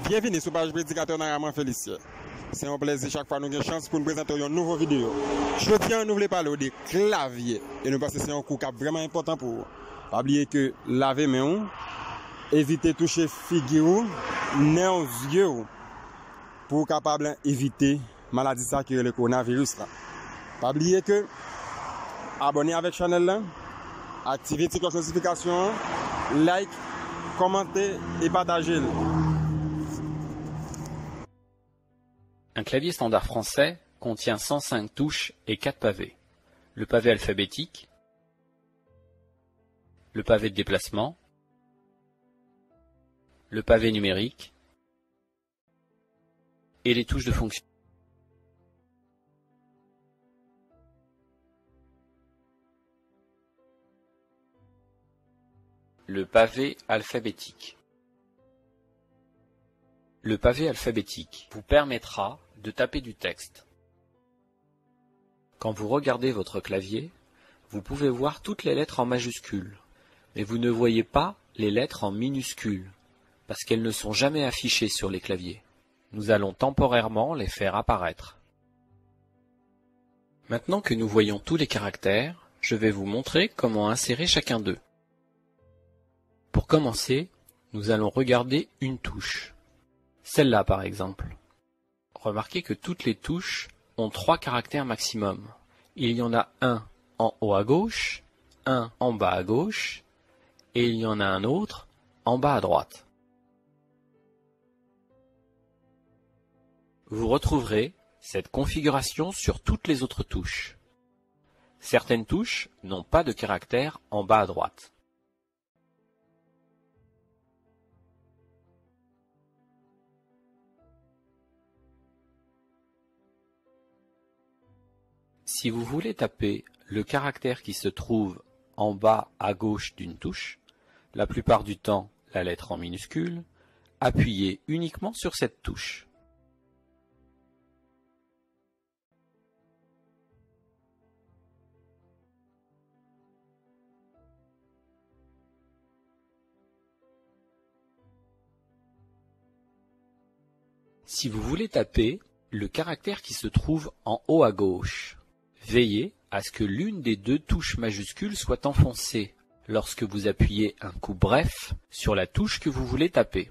Bienvenue sur page prédicateur Naraman Félicien. C'est un plaisir chaque fois nous avons une chance pour nous présenter une nouvelle vidéo. Je tiens à nous parler des claviers. Et nous parce que c'est un coup vraiment important pour vous. Pas oublier que laver main, éviter de toucher figure, nez, yeux, pour capable éviter maladie ça qui est le coronavirus là. Pas oublier que abonnez avec la chaîne là, activez la cloche de notification, like, commentez et partagez. Un clavier standard français contient 105 touches et 4 pavés. Le pavé alphabétique, le pavé de déplacement, le pavé numérique et les touches de fonction. Le pavé alphabétique. Le pavé alphabétique vous permettra de taper du texte. Quand vous regardez votre clavier, vous pouvez voir toutes les lettres en majuscules, mais vous ne voyez pas les lettres en minuscules, parce qu'elles ne sont jamais affichées sur les claviers. Nous allons temporairement les faire apparaître. Maintenant que nous voyons tous les caractères, je vais vous montrer comment insérer chacun d'eux. Pour commencer, nous allons regarder une touche. Celle-là par exemple. Remarquez que toutes les touches ont 3 caractères maximum. Il y en a un en haut à gauche, un en bas à gauche, et il y en a un autre en bas à droite. Vous retrouverez cette configuration sur toutes les autres touches. Certaines touches n'ont pas de caractère en bas à droite. Si vous voulez taper le caractère qui se trouve en bas à gauche d'une touche, la plupart du temps la lettre en minuscule, appuyez uniquement sur cette touche. Si vous voulez taper le caractère qui se trouve en haut à gauche, veillez à ce que l'une des 2 touches majuscules soit enfoncée lorsque vous appuyez un coup bref sur la touche que vous voulez taper.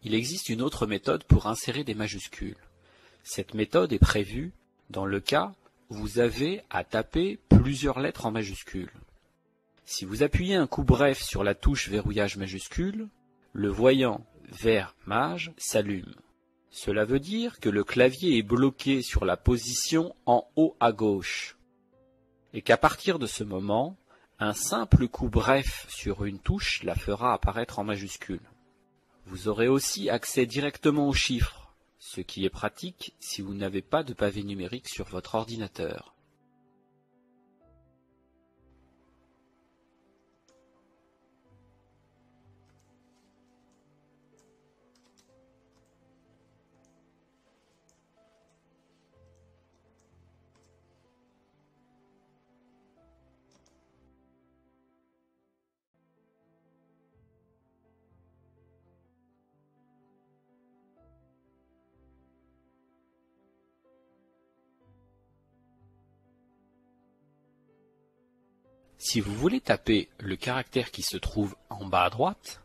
Il existe une autre méthode pour insérer des majuscules. Cette méthode est prévue dans le cas où vous avez à taper plusieurs lettres en majuscules. Si vous appuyez un coup bref sur la touche verrouillage majuscule, le voyant vert mage s'allume. Cela veut dire que le clavier est bloqué sur la position en haut à gauche, et qu'à partir de ce moment, un simple coup bref sur une touche la fera apparaître en majuscule. Vous aurez aussi accès directement aux chiffres, ce qui est pratique si vous n'avez pas de pavé numérique sur votre ordinateur. Si vous voulez taper le caractère qui se trouve en bas à droite,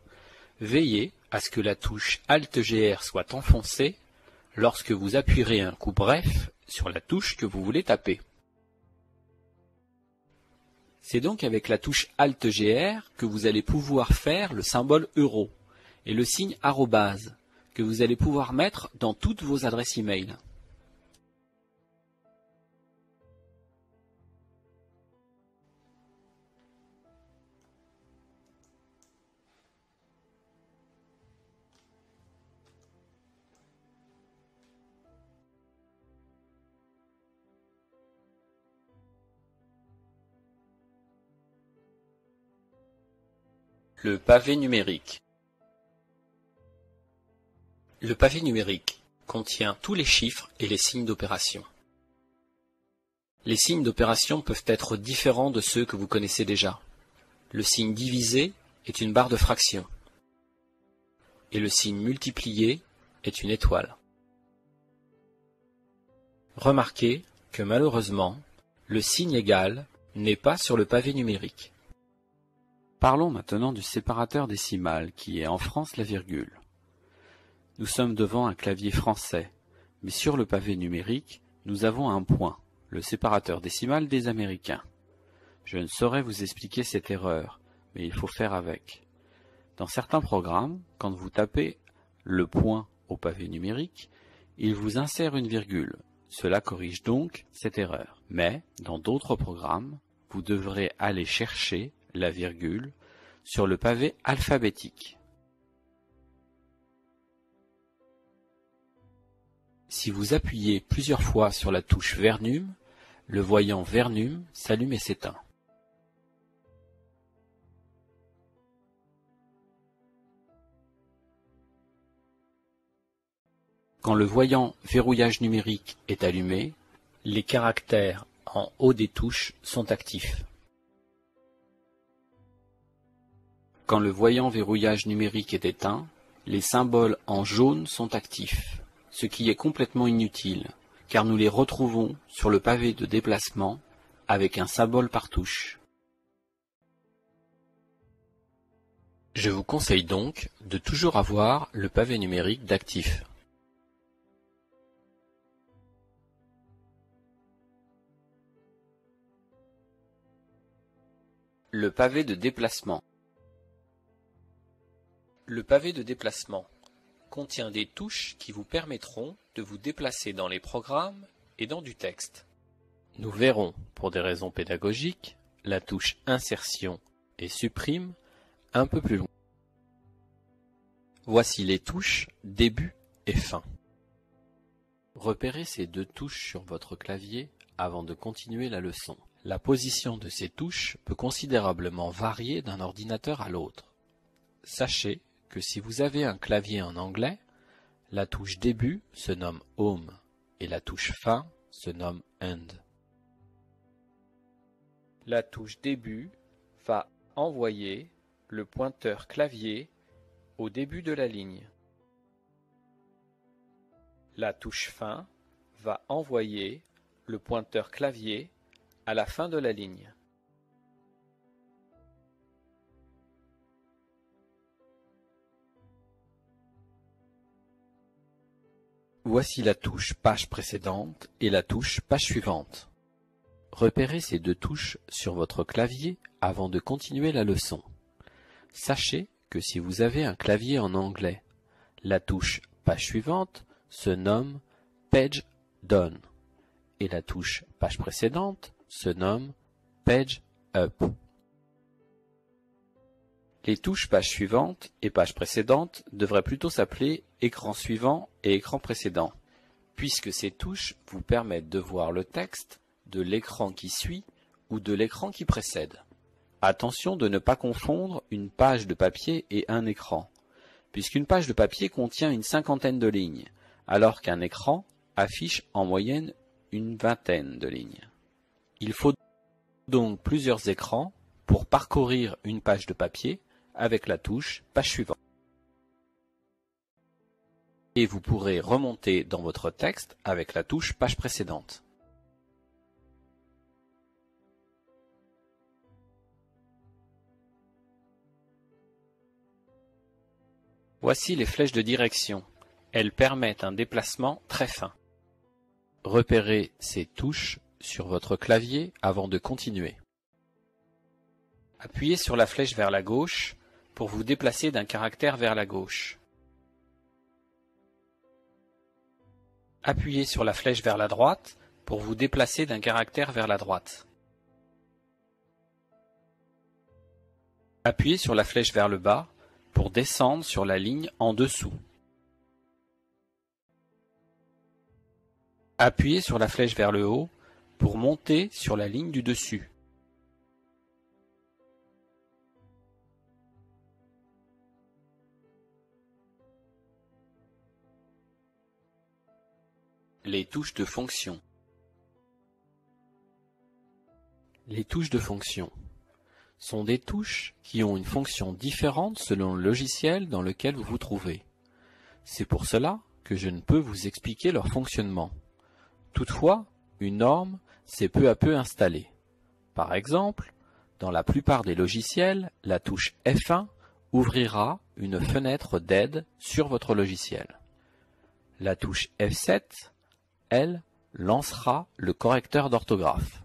veillez à ce que la touche Alt-GR soit enfoncée lorsque vous appuierez un coup bref sur la touche que vous voulez taper. C'est donc avec la touche Alt-GR que vous allez pouvoir faire le symbole euro et le signe arrobase que vous allez pouvoir mettre dans toutes vos adresses e-mail. Le pavé numérique. Le pavé numérique contient tous les chiffres et les signes d'opération. Les signes d'opération peuvent être différents de ceux que vous connaissez déjà. Le signe divisé est une barre de fraction et le signe multiplié est une étoile. Remarquez que malheureusement, le signe égal n'est pas sur le pavé numérique. Parlons maintenant du séparateur décimal qui est en France la virgule. Nous sommes devant un clavier français, mais sur le pavé numérique, nous avons un point, le séparateur décimal des Américains. Je ne saurais vous expliquer cette erreur, mais il faut faire avec. Dans certains programmes, quand vous tapez le point au pavé numérique, il vous insère une virgule. Cela corrige donc cette erreur. Mais, dans d'autres programmes, vous devrez aller chercher la virgule sur le pavé alphabétique. Si vous appuyez plusieurs fois sur la touche Vernum, le voyant Vernum s'allume et s'éteint. Quand le voyant verrouillage numérique est allumé, les caractères en haut des touches sont actifs. Quand le voyant verrouillage numérique est éteint, les symboles en jaune sont actifs, ce qui est complètement inutile, car nous les retrouvons sur le pavé de déplacement avec un symbole par touche. Je vous conseille donc de toujours avoir le pavé numérique d'actif. Le pavé de déplacement. Le pavé de déplacement contient des touches qui vous permettront de vous déplacer dans les programmes et dans du texte. Nous verrons, pour des raisons pédagogiques, la touche insertion et supprime un peu plus loin. Voici les touches début et fin. Repérez ces deux touches sur votre clavier avant de continuer la leçon. La position de ces touches peut considérablement varier d'un ordinateur à l'autre. Sachez que si vous avez un clavier en anglais, la touche début se nomme Home et la touche fin se nomme End. La touche début va envoyer le pointeur clavier au début de la ligne. La touche fin va envoyer le pointeur clavier à la fin de la ligne. Voici la touche page précédente et la touche page suivante. Repérez ces deux touches sur votre clavier avant de continuer la leçon. Sachez que si vous avez un clavier en anglais, la touche page suivante se nomme Page Down et la touche page précédente se nomme Page Up. Les touches page suivante et page précédente devraient plutôt s'appeler écran suivant et écran précédent, puisque ces touches vous permettent de voir le texte de l'écran qui suit ou de l'écran qui précède. Attention de ne pas confondre une page de papier et un écran, puisqu'une page de papier contient une cinquantaine de lignes, alors qu'un écran affiche en moyenne une vingtaine de lignes. Il faut donc plusieurs écrans pour parcourir une page de papier avec la touche page suivante. Et vous pourrez remonter dans votre texte avec la touche page précédente. Voici les flèches de direction. Elles permettent un déplacement très fin. Repérez ces touches sur votre clavier avant de continuer. Appuyez sur la flèche vers la gauche pour vous déplacer d'un caractère vers la gauche. Appuyez sur la flèche vers la droite pour vous déplacer d'un caractère vers la droite. Appuyez sur la flèche vers le bas pour descendre sur la ligne en dessous. Appuyez sur la flèche vers le haut pour monter sur la ligne du dessus. Les touches de fonction. Les touches de fonction sont des touches qui ont une fonction différente selon le logiciel dans lequel vous vous trouvez. C'est pour cela que je ne peux vous expliquer leur fonctionnement. Toutefois, une norme s'est peu à peu installée. Par exemple, dans la plupart des logiciels, la touche F1 ouvrira une fenêtre d'aide sur votre logiciel. La touche F7, elle, lancera le correcteur d'orthographe.